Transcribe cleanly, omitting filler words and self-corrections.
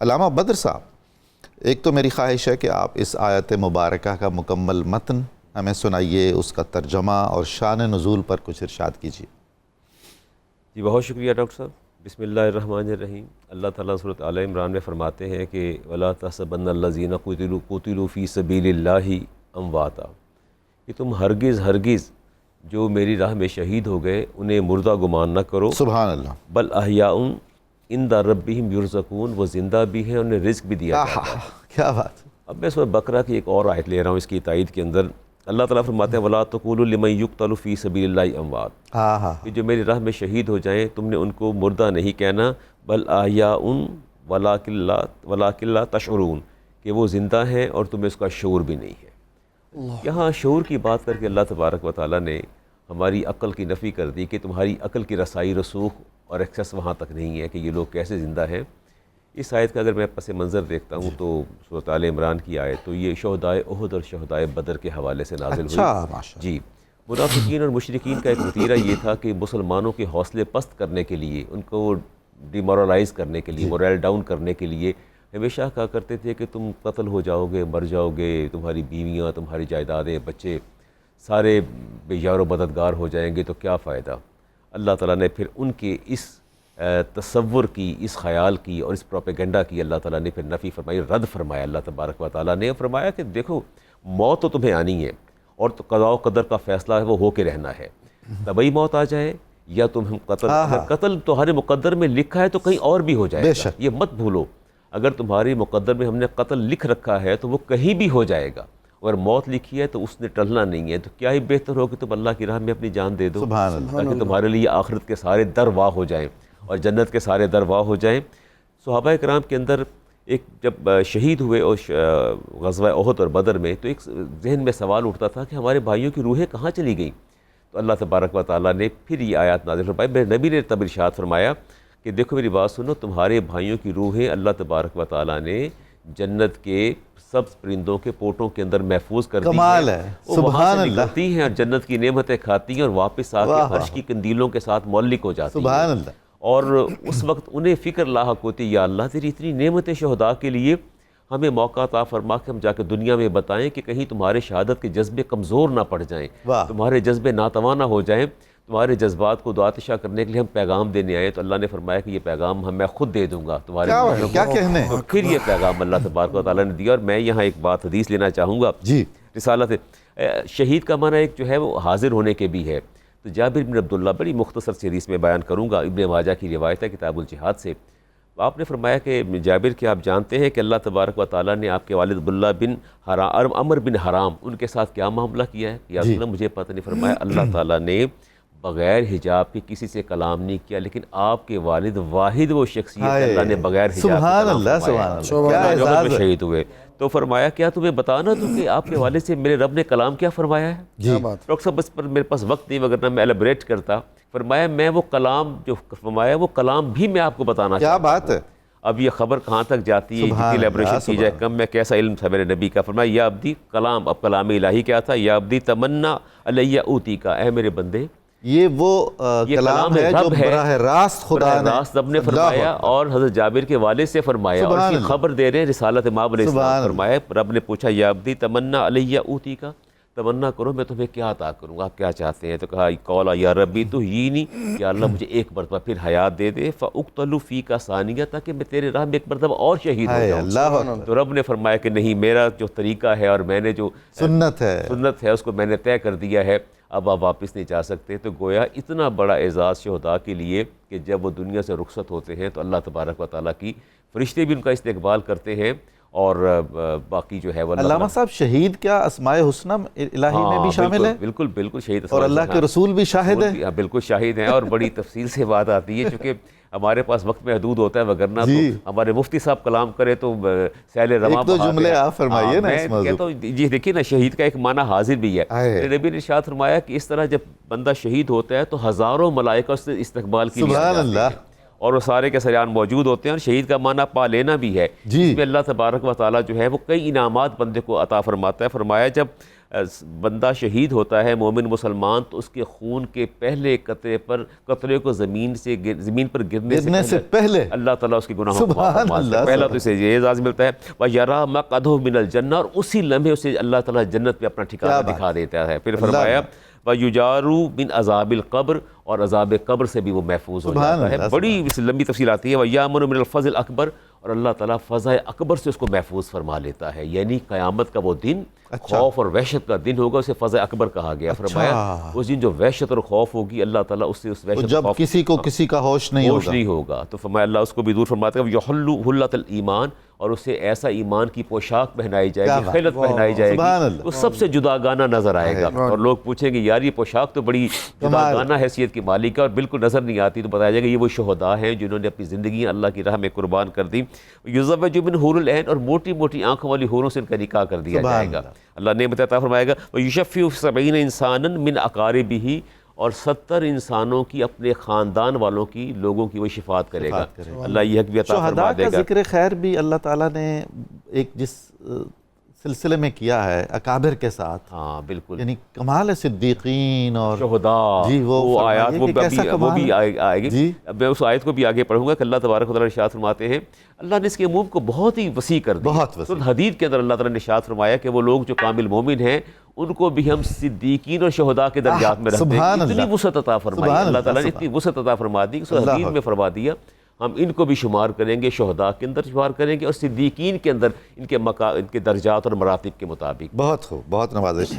علامہ بدر صاحب، ایک تو میری خواہش ہے کہ آپ اس آیت مبارکہ کا مکمل متن ہمیں سنائیے، اس کا ترجمہ اور شان نزول پر کچھ ارشاد کیجیے۔ جی بہت شکریہ ڈاکٹر صاحب۔ بسم اللہ الرحمن الرحیم۔ اللہ تعالیٰ سورۃ آل عمران میں فرماتے ہیں کہ وَلَا تَحْسَبَنَّ الَّذِينَ قُتِلُوا فِي سَبِيلِ اللَّهِ أَمْوَاتًا، کہ تم ہرگز جو میری راہ میں شہید ہو گئے انہیں مردہ گمان نہ کرو، سبحان اللہ، بل احیاء عند ربہم یرزقون، وہ زندہ بھی ہیں، انہیں رزق بھی دیا جاتا ہے۔ کیا بات ہے۔ اب میں سورۃ بقرہ کی ایک اور آیت لے رہا ہوں اس کی تائید کے اندر۔ اللہ تعالیٰ فرماتے ہیں وَلَا تَقُولُوا لِمَن يُقْتَلُ فِي سَبِيلِ اللَّهِ أَمْوَاتٌ، کہ جو میری راہ میں شہید ہو جائیں تم نے ان کو مردہ نہیں کہنا، بل احیاء وَلَٰكِن لَّا تَشْعُرُونَ، کہ وہ زندہ ہیں اور تمہیں اس کا شعور بھی نہیں ہے۔ یہاں شعور کی بات کر کے اللہ تبارک و تعالیٰ نے ہماری عقل کی نفی کر دی کہ تمہاری عقل کی رسائی رسوخ اور ایکسیس وہاں تک نہیں ہے کہ یہ لوگ کیسے زندہ ہیں۔ اس آیت کا اگر میں پس منظر دیکھتا ہوں تو سورۃ آل عمران کی آیت تو یہ شہدائے احد اور شہدائے بدر کے حوالے سے نازل ہوئی۔ ماشاءاللہ۔ جی، منافقین اور مشرکین کا ایک وتیرہ یہ تھا کہ مسلمانوں کے حوصلے پست کرنے کے لیے، ان کو ڈیمورلائز کرنے کے لیے، مورل ڈاؤن کرنے کے لیے ہمیشہ کہا کرتے تھے کہ تم قتل ہو جاؤ گے، مر جاؤ گے، تمہاری بیویاں، تمہاری جائیدادیں، بچے سارے بے یار و مددگار ہو جائیں گے تو کیا فائدہ۔ اللہ تعالیٰ نے پھر ان کے اس تصور کی، اس خیال کی اور اس پروپیگنڈا کی اللہ تعالیٰ نے پھر نفی فرمائی، رد فرمایا۔ اللہ تبارک و تعالیٰ نے فرمایا کہ دیکھو موت تو تمہیں آنی ہے اور تو قضاء و قدر کا فیصلہ ہے، وہ ہو کے رہنا ہے، طبعی موت آ جائے یا تمہیں قتل تمہارے مقدر میں لکھا ہے تو کہیں اور بھی ہو جائے گا، یہ مت بھولو۔ اگر تمہاری مقدر میں ہم نے قتل لکھ رکھا ہے تو وہ کہیں بھی ہو جائے گا، اگر موت لکھی ہے تو اس نے ٹلنا نہیں ہے، تو کیا ہی بہتر ہو کہ تم اللہ کی راہ میں اپنی جان دے دو تاکہ تمہارے لیے آخرت کے سارے در واہ ہو جائیں اور جنت کے سارے در واہ ہو جائیں۔ صحابہ کرام کے اندر ایک جب شہید ہوئے اور غزوہ احد اور بدر میں تو ایک ذہن میں سوال اٹھتا تھا کہ ہمارے بھائیوں کی روحیں کہاں چلی گئیں؟ تو اللہ تبارک و تعالیٰ نے پھر یہ آیات نازل فرمائی۔ میرے نبی نے تب ارشاد فرمایا کہ دیکھو میری بات سنو، تمہارے بھائیوں کی روحیں اللہ تبارک و تعالیٰ نے جنت کے سبز پرندوں کے پوٹوں کے اندر محفوظ کر دی کمال ہے، وہ وہاں سے نکلتی ہیں اور جنت کی نعمتیں کھاتی ہیں اور واپس آ کے عرش کی قندیلوں کے ساتھ معلق ہو جاتی ہیں۔ سبحان اللہ۔ اور اس وقت انہیں فکر لاحق ہوتی، یا اللہ تیری اتنی نعمتیں شہداء کے لیے، ہمیں موقع عطا فرما کہ ہم جا کے دنیا میں بتائیں کہ کہیں تمہارے شہادت کے جذبے کمزور نہ پڑ جائیں، تمہارے جذبے ناتواں نہ ہو جائیں، تمہارے جذبات کو دعاتشا کرنے کے لیے ہم پیغام دینے آئے۔ تو اللہ نے فرمایا کہ یہ پیغام میں خود دے دوں گا تمہارے بھائیوں کو۔ کیا کہنے، تو پھر یہ پیغام اللہ تبارک و تعالیٰ نے دیا۔ اور میں یہاں ایک بات حدیث لینا چاہوں گا جی، رسالت شہید کا معنی ایک جو ہے وہ حاضر ہونے کے بھی ہے۔ تو جابر بن عبداللہ، بڑی مختصر سی حدیث میں بیان کروں گا، ابن ماجہ کی روایت ہے کتاب الجہاد سے۔ آپ نے فرمایا کہ جابر کہ آپ جانتے ہیں کہ اللہ تبارک و تعالیٰ نے آپ کے والد عبداللہ بن عمر بن حرام ان کے ساتھ کیا معاملہ کیا ہے؟ یا رسول اللہ مجھے پتہ نہیں۔ فرمایا اللہ تعالیٰ نے بغیر حجاب کے کسی سے کلام نہیں کیا، لیکن آپ کے والد واحد وہ شخصیت اللہ نے بغیر حجاب کے کلام فرمایا جو شہید ہوئے۔ تو فرمایا کیا تمہیں بتانا تو کہ آپ کے والد سے میرے رب نے کلام کیا فرمایا ہے؟ ڈاکٹر صاحب بس پر میرے پاس وقت نہیں وغیرہ میں ایلیبریٹ کرتا۔ فرمایا میں وہ کلام جو فرمایا وہ کلام بھی میں آپ کو بتانا چاہتا ہوں۔ کیا بات ہے! اب یہ خبر کہاں تک جاتی ہے، جتنی ایلیبریشن کی جائے کم، میں کیسا علم تھا میرے نبی کا۔ فرمایا یا عبدی، کلام اب کلام الہی کیا تھا، یا عبدی تمنا علیہ اوتی کا، اے میرے بندے یہ وہ کلام ہے جو براہ راست خدا نے رب نے فرمایا اور حضرت جابر کے والد سے فرمایا، اور اس کی خبر دے رہے ہیں رسالت مآب علیہ السلام۔ فرمایا رب نے پوچھا یا عبدی تمنا علیہ اوتی کا، تمنا کرو میں تمہیں کیا عطا کروں گا، آپ کیا چاہتے ہیں؟ تو کہا قولا یا ربی تو ہی نہیں، یا اللہ مجھے ایک مرتبہ پھر حیات دے دے، فاقتل فیک ثانیہ، تاکہ میں تیرے راہ میں ایک مرتبہ اور شہید ہو جاؤں۔ تو رب نے فرمایا کہ نہیں، میرا جو طریقہ ہے اور میں نے جو سنت ہے اس کو میں نے طے کر دیا ہے، اب آپ واپس نہیں جا سکتے۔ تو گویا اتنا بڑا اعزاز شہداء کے لیے کہ جب وہ دنیا سے رخصت ہوتے ہیں تو اللہ تبارک و تعالیٰ کی فرشتے بھی ان کا استقبال کرتے ہیں، اور باقی جو ہے وہ علامہ صاحب شہید کیا اسماء حسنہ الہی میں بھی شامل ہے؟ بالکل بالکل شہید، اور اللہ کے رسول بھی شاہد ہیں؟ بالکل شاہد ہیں، اور بڑی تفصیل سے بات آتی ہے چونکہ ہمارے پاس وقت محدود ہوتا ہے، وگرنہ تو ہمارے مفتی صاحب کلام کرے تو سیل رواں۔ ایک دو جملے آپ فرمائیے نا اس موضوع پر۔ جی دیکھیے نا، شہید کا ایک معنی حاضر بھی ہے۔ نبی نے ارشاد فرمایا کہ اس طرح جب بندہ شہید ہوتا ہے تو ہزاروں ملائکہ اس سے استقبال کی سبحان اللہ، اور وہ سارے کے سریان موجود ہوتے ہیں، اور شہید کا معنی پا لینا بھی ہے، جس میں اللہ تبارک و تعالیٰ جو ہے وہ کئی انعامات بندے کو عطا فرماتا ہے۔ فرمایا جب بندہ شہید ہوتا ہے مومن مسلمان تو اس کے خون کے پہلے قطرے کو زمین پر گرنے سے پہلے اللہ تعالیٰ اس کے گناہوں کو معاف فرما دیتا ہے۔ پہلا تو اسے یہ اعزاز ملتا ہے وَيَرَى مَقْعَدَهُ مِنَ الْجَنَّةِ، اور اسی لمحے اسے اللہ تعالیٰ جنت میں اپنا ٹھکانہ دکھا دیتا ہے۔ پھر فرمایا وَيُجَارُ مِنْ عَذَابِ الْقَبْرِ، اور عذاب قبر سے بھی وہ محفوظ ہو جاتا ہے۔ بڑی لمبی تفصیل آتی ہے وَيَأْمُنُ مِنَ الْفَزْعِ الْأَكْبَرِ، اور اللہ تعالیٰ فضا اکبر سے اس کو محفوظ فرما لیتا ہے، یعنی قیامت کا وہ دن خوف اور وحشت کا دن ہوگا، اسے فضا اکبر کہا گیا۔ فرمایا اس دن جو وحشت اور خوف ہوگی اللہ تعالیٰ اس سے اس وحشت جب کسی کو کسی کا ہوش نہیں ہوگا تو فرمایا اللہ اس کو بھی دور فرماتا ہے وَيُحِلُّ حُلَّةَ الْإِيمَانِ، اور اسے ایسا ایمان کی پوشاک پہنائی جائے گی، خلعت پہنائی جائے گی، وہ سب سے جداگانہ نظر آئے گا، اور لوگ پوچھیں گے یار یہ پوشاک تو بڑی جداگانہ حیثیت کی مالک ہے اور بالکل نظر نہیں آتی، تو بتایا جائے گا یہ وہ شہداء ہیں جنہوں نے اپنی زندگیاں اللہ کی راہ میں قربان کر دی۔ یُزَوَّجُ مِنْ حُورِ الْعِین، اور موٹی موٹی آنکھوں والی حوروں سے ان کا نکاح کر دیا جائے گا۔ اللہ نے عطا فرمائے گا وَيُشَفِّعُ 70 انسانا من اقاربہ، اور 70 انسانوں کی اپنے خاندان والوں کی لوگوں کی وہ شفاعت کرے گا۔ اللہ یہ حق بھی عطا فرما دے گا۔ شہداء کا ذکر خیر بھی اللہ تعالیٰ نے ایک جس سلسلے میں کیا ہے اکابر کے ساتھ، ہاں بالکل، یعنی کمال صدیقین اور شہداء، جی وہ آیات وہ بھی آئے گی۔ میں اس آیت کو بھی آگے پڑھوں گا کہ اللہ تبارک و تعالیٰ ارشاد فرماتے ہیں اللہ نے اس کے عموم کو بہت ہی وسیع کر دیا۔ سورۃ حدید کے اندر اللہ تعالیٰ نے ارشاد فرمایا کہ وہ لوگ جو کامل مومن ہیں ان کو بھی ہم صدیقین اور شہداء کے درجات میں رکھتے ہیں۔ اتنی وسعت عطا فرمائی اللہ تعالیٰ نے، اتنی وسعت عطا فرما دی کہ سورۃ حدید میں فرما دیا ہم ان کو بھی شمار کریں گے، شہداء کے اندر شمار کریں گے اور صدیقین کے اندر ان کے درجات اور مراتب کے مطابق۔ بہت خوب، بہت نوازش۔